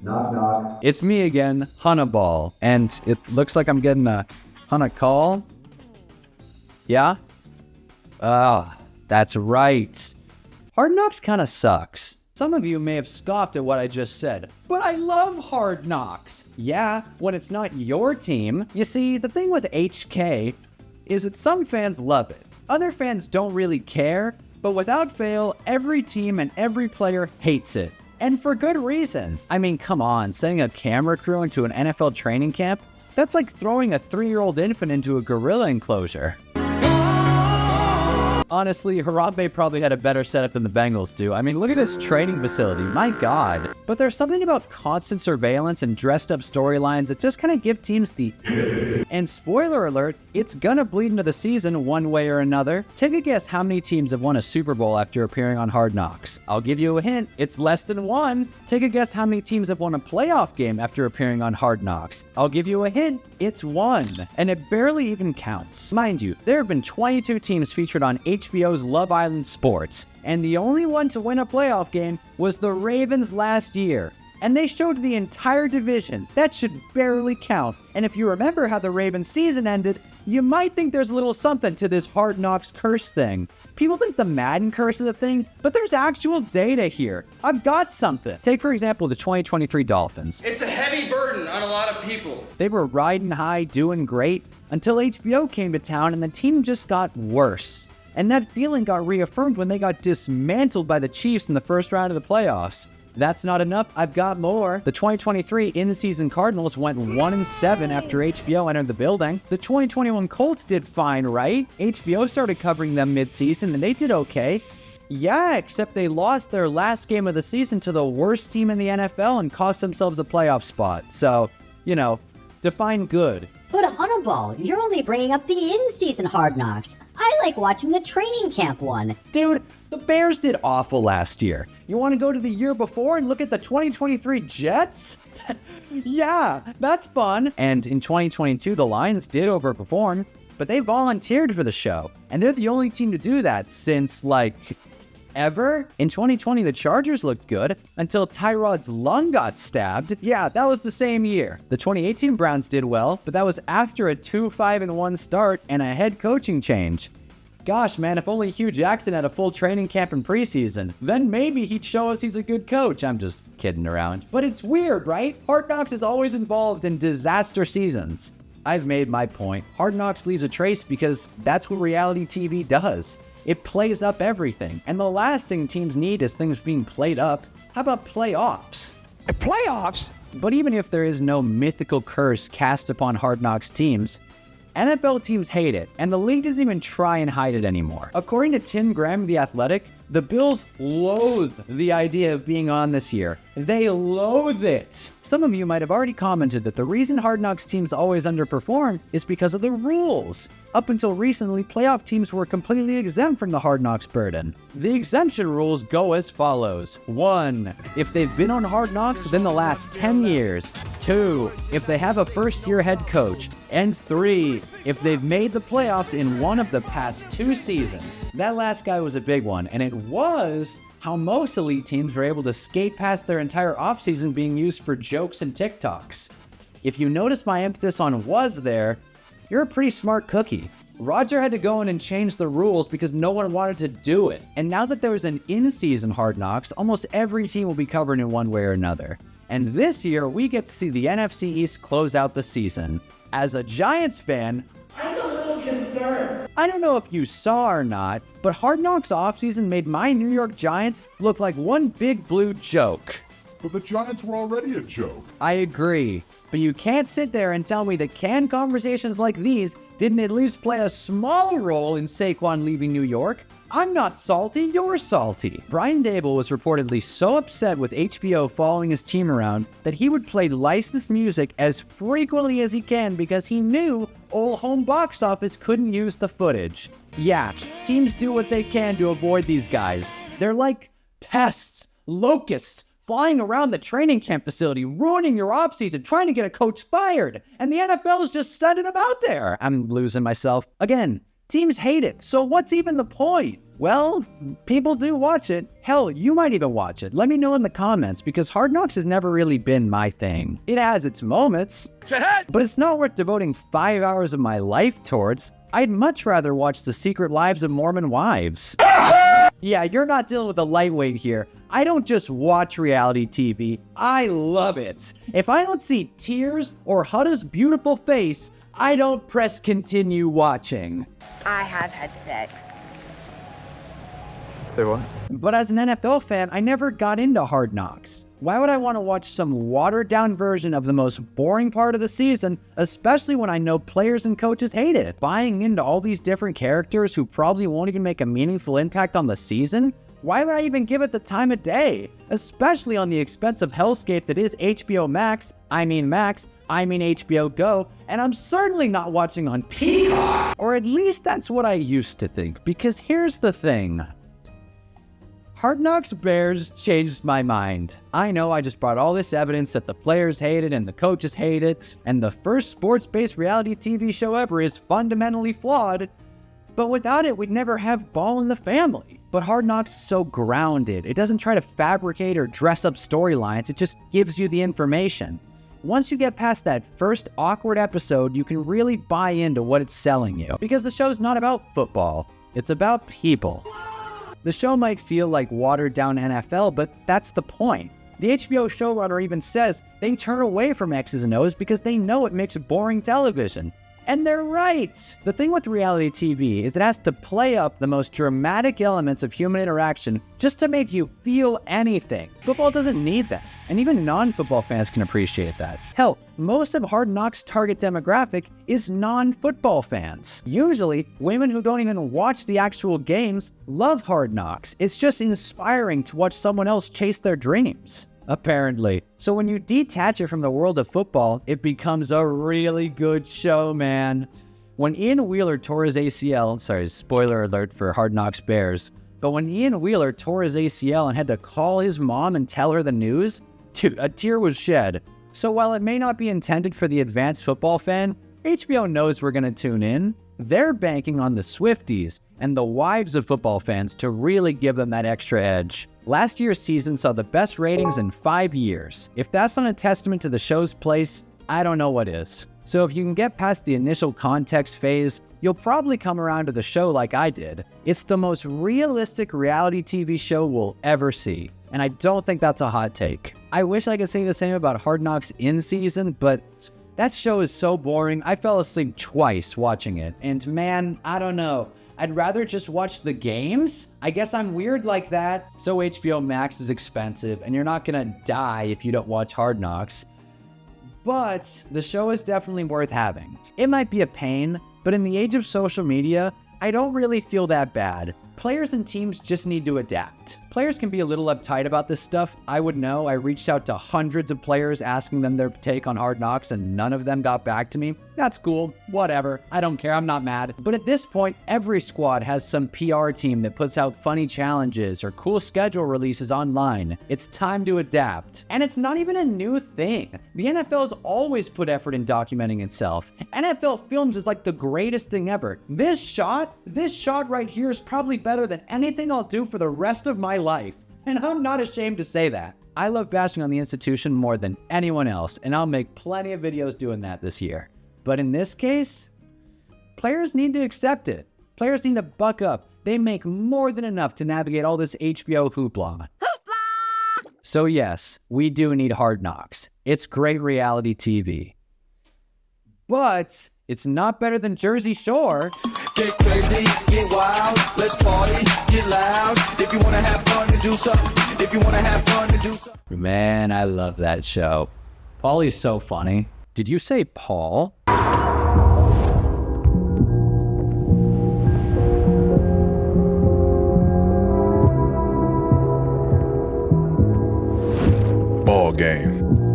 Knock, knock. It's me again, HUNNABALL, and it looks like I'm getting a Hunna call. Yeah? That's right. Hard Knocks kind of sucks. Some of you may have scoffed at what I just said, but I love Hard Knocks. Yeah, when it's not your team. You see, the thing with HK is that some fans love it. Other fans don't really care, but without fail, every team and every player hates it. And for good reason. I mean, come on, sending a camera crew into an NFL training camp? That's like throwing a 3-year-old infant into a gorilla enclosure. Honestly, Harambe probably had a better setup than the Bengals do. I mean, look at this training facility, my god. But there's something about constant surveillance and dressed up storylines that just kind of give teams the and spoiler alert, it's gonna bleed into the season one way or another. Take a guess how many teams have won a Super Bowl after appearing on Hard Knocks. I'll give you a hint, it's less than one. Take a guess how many teams have won a playoff game after appearing on Hard Knocks. I'll give you a hint, it's one. And it barely even counts. Mind you, there have been 22 teams featured on HBO's Love Island Sports, and the only one to win a playoff game was the Ravens last year. And they showed the entire division. That should barely count. And if you remember how the Ravens season ended, you might think there's a little something to this Hard Knocks curse thing. People think the Madden curse is a thing, but there's actual data here. I've got something. Take, for example, the 2023 Dolphins. It's a heavy burden on a lot of people. They were riding high, doing great, until HBO came to town and the team just got worse. And that feeling got reaffirmed when they got dismantled by the Chiefs in the first round of the playoffs. That's not enough, I've got more. The 2023 in-season Cardinals went 1-7 after HBO entered the building. The 2021 Colts did fine, right? HBO started covering them mid-season and they did okay. Yeah, except they lost their last game of the season to the worst team in the NFL and cost themselves a playoff spot. So, you know, define good. But HUNNABALL, you're only bringing up the in-season Hard Knocks. I like watching the training camp one. Dude, the Bears did awful last year. You want to go to the year before and look at the 2023 Jets? Yeah, that's fun. And in 2022, the Lions did overperform, but they volunteered for the show. And they're the only team to do that since, like, ever. In 2020, the Chargers looked good until Tyrod's lung got stabbed. Yeah, that was the same year. The 2018 Browns did well, but that was after a 2-5-1 start and a head coaching change. Gosh, man, if only Hugh Jackson had a full training camp in preseason, then maybe he'd show us he's a good coach. I'm just kidding around. But it's weird, right? Hard Knocks is always involved in disaster seasons. I've made my point. Hard Knocks leaves a trace because that's what reality TV does. It plays up everything, and the last thing teams need is things being played up. How about playoffs? Playoffs? But even if there is no mythical curse cast upon Hard Knocks teams, NFL teams hate it, and the league doesn't even try and hide it anymore. According to Tim Graham of The Athletic, the Bills loathe the idea of being on this year. They loathe it. Some of you might have already commented that the reason Hard Knocks teams always underperform is because of the rules. Up until recently, playoff teams were completely exempt from the Hard Knocks burden. The exemption rules go as follows. 1. If they've been on Hard Knocks within the last 10 years. 2. If they have a first-year head coach. And 3. If they've made the playoffs in one of the past 2 seasons. That last guy was a big one, and it was how most elite teams were able to skate past their entire offseason being used for jokes and TikToks. If you notice my emphasis on was there, you're a pretty smart cookie. Roger had to go in and change the rules because no one wanted to do it. And now that there's an in-season Hard Knocks, almost every team will be covered in one way or another. And this year, we get to see the NFC East close out the season. As a Giants fan, I'm a little concerned. I don't know if you saw or not, but Hard Knocks offseason made my New York Giants look like one big blue joke. But the Giants were already a joke. I agree. But you can't sit there and tell me that canned conversations like these didn't at least play a small role in Saquon leaving New York. I'm not salty, you're salty. Brian Dable was reportedly so upset with HBO following his team around that he would play licensed music as frequently as he can because he knew old home box office couldn't use the footage. Yeah, teams do what they can to avoid these guys. They're like pests, locusts, flying around the training camp facility, ruining your offseason, trying to get a coach fired. And the NFL is just sending them out there. I'm losing myself. Again, Teams hate it, so what's even the point? Well, people do watch it. Hell, you might even watch it. Let me know in the comments, because Hard Knocks has never really been my thing. It has its moments, but it's not worth devoting 5 hours of my life towards. I'd much rather watch The Secret Lives of Mormon Wives. Yeah, you're not dealing with a lightweight here. I don't just watch reality TV, I love it. If I don't see tears or Hutta's beautiful face, I don't press continue watching. I have had sex. Say what? But as an NFL fan, I never got into Hard Knocks. Why would I want to watch some watered-down version of the most boring part of the season, especially when I know players and coaches hate it? Buying into all these different characters who probably won't even make a meaningful impact on the season? Why would I even give it the time of day? Especially on the expensive hellscape that is HBO Max, I mean HBO Go, and I'm certainly not watching on Peacock. Or at least that's what I used to think, because here's the thing. Hard Knocks Bears changed my mind. I know I just brought all this evidence that the players hate it and the coaches hate it, and the first sports-based reality TV show ever is fundamentally flawed, but without it, we'd never have Ball in the family. But Hard Knocks is so grounded. It doesn't try to fabricate or dress up storylines, it just gives you the information. Once you get past that first awkward episode, you can really buy into what it's selling you. Because the show's not about football, it's about people. The show might feel like watered-down NFL, but that's the point. The HBO showrunner even says they turn away from X's and O's because they know it makes boring television. And they're right! The thing with reality TV is it has to play up the most dramatic elements of human interaction just to make you feel anything. Football doesn't need that, and even non-football fans can appreciate that. Hell, most of Hard Knocks' target demographic is non-football fans. Usually, women who don't even watch the actual games love Hard Knocks. It's just inspiring to watch someone else chase their dreams. Apparently. So when you detach it from the world of football, it becomes a really good show, man. When Ian Wheeler tore his ACL, sorry, spoiler alert for Hard Knocks Bears, but when Ian Wheeler tore his ACL and had to call his mom and tell her the news, dude, a tear was shed. So while it may not be intended for the advanced football fan, HBO knows we're gonna tune in. They're banking on the Swifties and the wives of football fans to really give them that extra edge. Last year's season saw the best ratings in 5 years. If that's not a testament to the show's place, I don't know what is. So if you can get past the initial context phase, you'll probably come around to the show like I did. It's the most realistic reality TV show we'll ever see, and I don't think that's a hot take. I wish I could say the same about Hard Knocks in season, but that show is so boring. I fell asleep twice watching it, and man, I don't know. I'd rather just watch the games? I guess I'm weird like that. So HBO Max is expensive, and you're not gonna die if you don't watch Hard Knocks. But the show is definitely worth having. It might be a pain, but in the age of social media, I don't really feel that bad. Players and teams just need to adapt. Players can be a little uptight about this stuff. I would know. I reached out to hundreds of players asking them their take on Hard Knocks and none of them got back to me. That's cool. Whatever. I don't care. I'm not mad. But at this point, every squad has some PR team that puts out funny challenges or cool schedule releases online. It's time to adapt. And it's not even a new thing. The NFL's always put effort in documenting itself. NFL Films is like the greatest thing ever. This shot right here is probably better than anything I'll do for the rest of my life. And I'm not ashamed to say that. I love bashing on the institution more than anyone else, and I'll make plenty of videos doing that this year. But in this case, players need to accept it. Players need to buck up. They make more than enough to navigate all this HBO hoopla. So yes, we do need Hard Knocks. It's great reality TV. But it's not better than Jersey Shore. Get crazy, get wild, let's party, get loud. If you wanna have fun to do something, if you wanna have fun to do something. Man, I love that show. Paulie's so funny. Did you say Paul?